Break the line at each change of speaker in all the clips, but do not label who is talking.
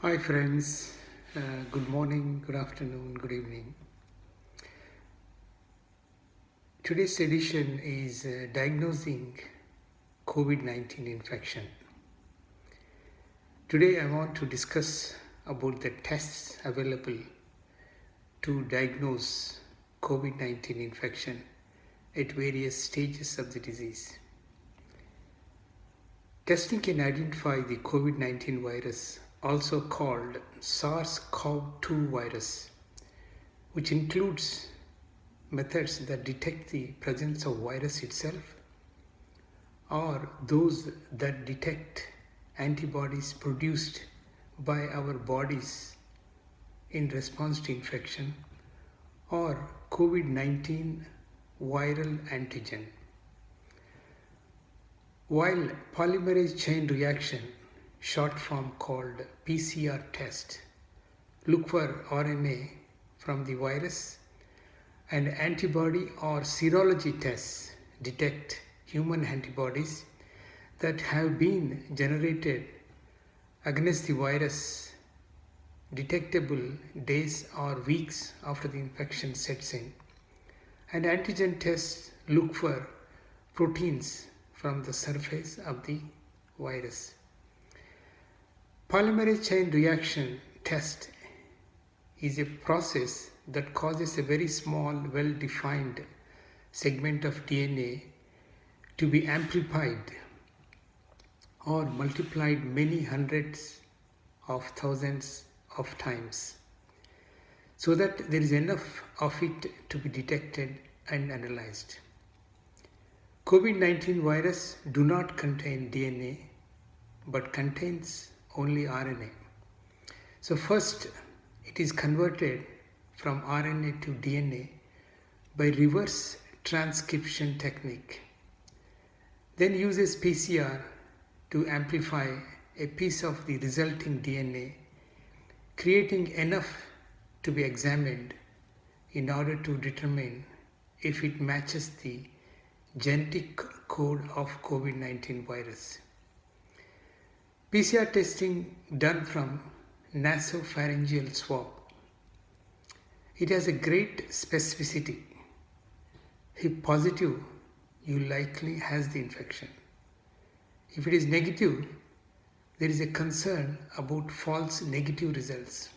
Hi, friends. Good morning, good afternoon, good evening. Today's edition is diagnosing COVID 19 infection. Today, I want to discuss about the tests available to diagnose COVID 19 infection at various stages of the disease. Testing can identify the COVID 19 virus, also called SARS CoV 2 virus, which includes methods that detect the presence of virus itself or those that detect antibodies produced by our bodies in response to infection or COVID-19 viral antigen. While polymerase chain reaction, short form called PCR test, look for RNA from the virus, and antibody or serology tests detect human antibodies that have been generated against the virus detectable days or weeks after the infection sets in. And antigen tests look for proteins from the surface of the virus. Polymerase chain reaction test is a process that causes a very small, well-defined segment of DNA to be amplified or multiplied many hundreds of thousands of times so that there is enough of it to be detected and analyzed. COVID-19 virus do not contain DNA but contains only RNA. So first it is converted from RNA to DNA by reverse transcription technique, then uses PCR to amplify a piece of the resulting DNA, creating enough to be examined in order to determine if it matches the genetic code of COVID-19 virus. PCR testing done from nasopharyngeal swab. It has a great specificity. If positive, you likely has the infection. If it is negative, there is a concern about false negative results.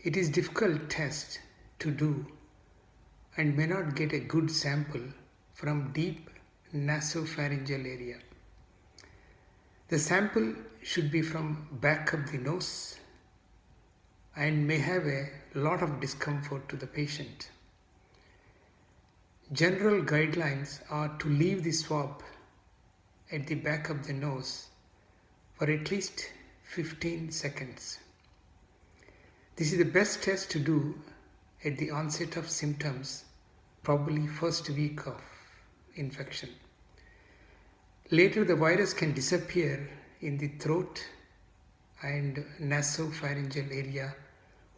It is difficult test to do and may not get a good sample from deep nasopharyngeal area. The sample should be from back of the nose and may have a lot of discomfort to the patient. General guidelines are to leave the swab at the back of the nose for at least 15 seconds. This is the best test to do at the onset of symptoms, probably first week of infection. Later, the virus can disappear in the throat and nasopharyngeal area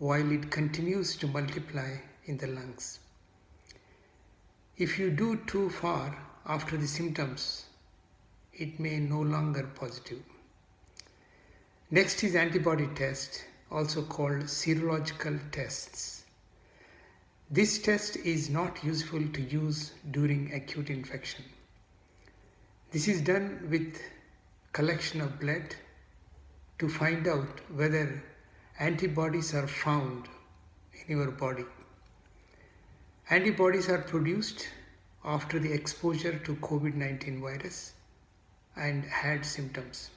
while it continues to multiply in the lungs. If you do too far after the symptoms, it may no longer positive. Next is antibody test, also called serological tests. This test is not useful to use during acute infection. This is done with collection of blood to find out whether antibodies are found in your body. Antibodies are produced after the exposure to COVID-19 virus and had symptoms.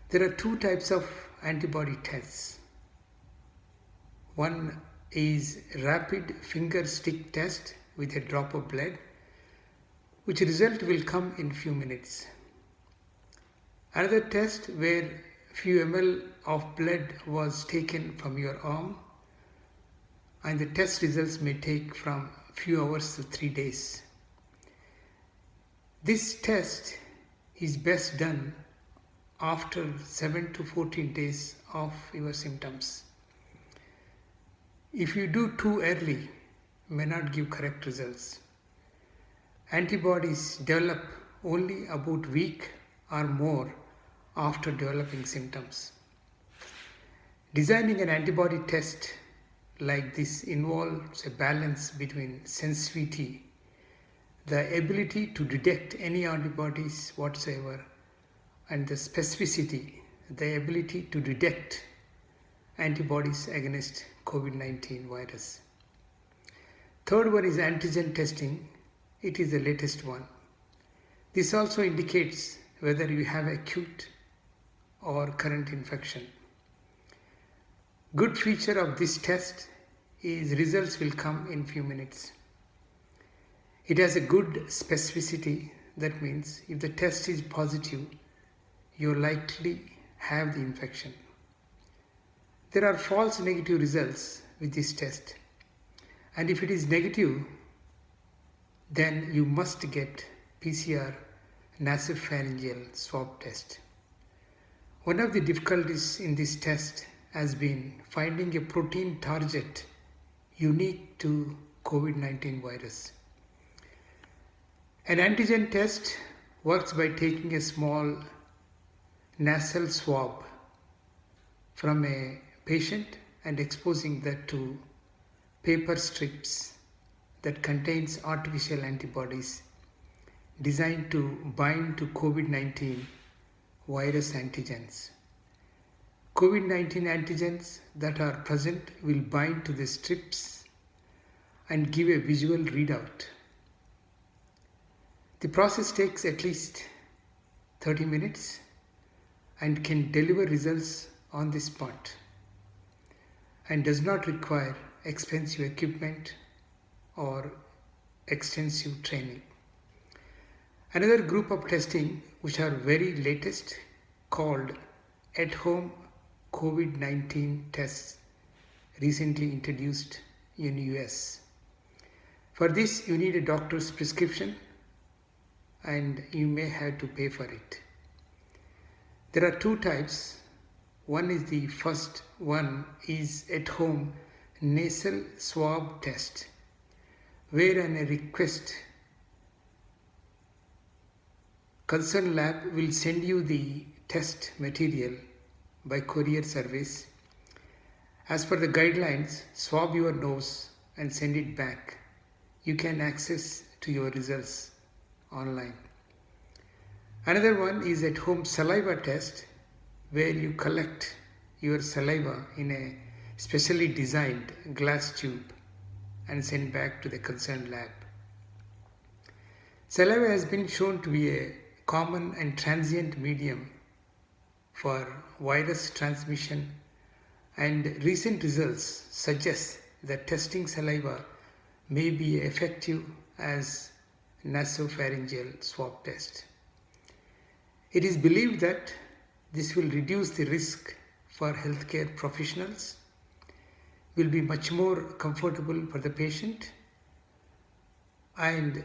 There are two types of antibody tests. One is rapid finger stick test with a drop of blood, which result will come in few minutes. Another test where few ml of blood was taken from your arm and the test results may take from few hours to 3 days. This test is best done after 7 to 14 days of your symptoms. If you do too early, may not give correct results. Antibodies develop only about a week or more after developing symptoms. Designing an antibody test like this involves a balance between sensitivity, the ability to detect any antibodies whatsoever, and the specificity, the ability to detect antibodies against COVID-19 virus. Third one is antigen testing. It is the latest one. This also indicates whether you have acute or current infection. Good feature of this test is results will come in few minutes. It has a good specificity. That means if the test is positive, you likely have the infection. There are false negative results with this test, and if it is negative, then you must get PCR nasopharyngeal swab test. One of the difficulties in this test has been finding a protein target unique to COVID-19 virus. An antigen test works by taking a small nasal swab from a patient and exposing that to paper strips that contains artificial antibodies designed to bind to COVID-19 virus antigens. COVID-19 antigens that are present will bind to the strips and give a visual readout. The process takes at least 30 minutes and can deliver results on the spot and does not require expensive equipment or extensive training. Another group of testing which are very latest called at-home COVID-19 tests recently introduced in US. For this you need a doctor's prescription and you may have to pay for it. There are two types. One is the first one is at-home nasal swab test, where on a request concerned lab will send you the test material by courier service. As per the guidelines, swab your nose and send it back. You can access to your results online. Another one is at home saliva test, where you collect your saliva in a specially designed glass tube and send back to the concerned lab. Saliva has been shown to be a common and transient medium for virus transmission, and recent results suggest that testing saliva may be effective as nasopharyngeal swab test. It is believed that this will reduce the risk for healthcare professionals, will be much more comfortable for the patient, and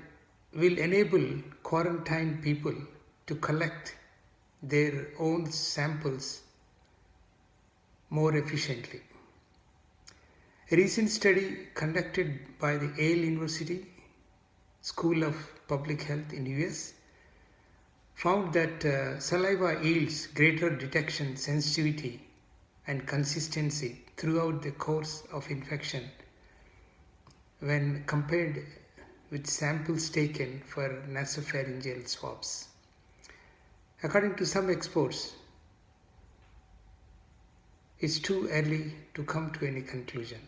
will enable quarantined people to collect their own samples more efficiently. A recent study conducted by the Yale University School of Public Health in US found that saliva yields greater detection sensitivity and consistency throughout the course of infection when compared with samples taken for nasopharyngeal swabs. According to some experts, it's too early to come to any conclusion.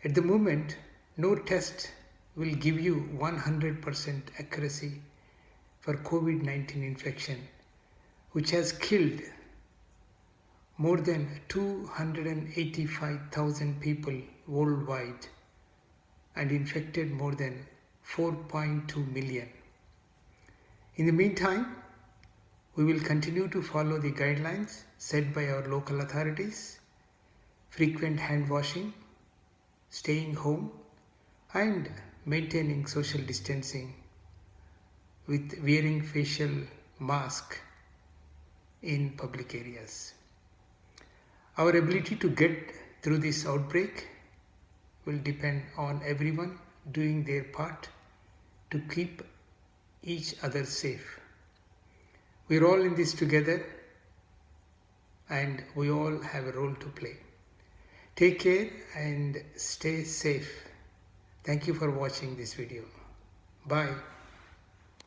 At the moment, no test will give you 100% accuracy for COVID-19 infection, which has killed more than 285,000 people worldwide and infected more than 4.2 million. In the meantime, we will continue to follow the guidelines set by our local authorities: frequent hand washing, staying home, and maintaining social distancing with wearing facial mask in public areas. Our ability to get through this outbreak will depend on everyone doing their part to keep each other safe. We're all in this together, and we all have a role to play. Take care and stay safe. Thank you for watching this video. Bye.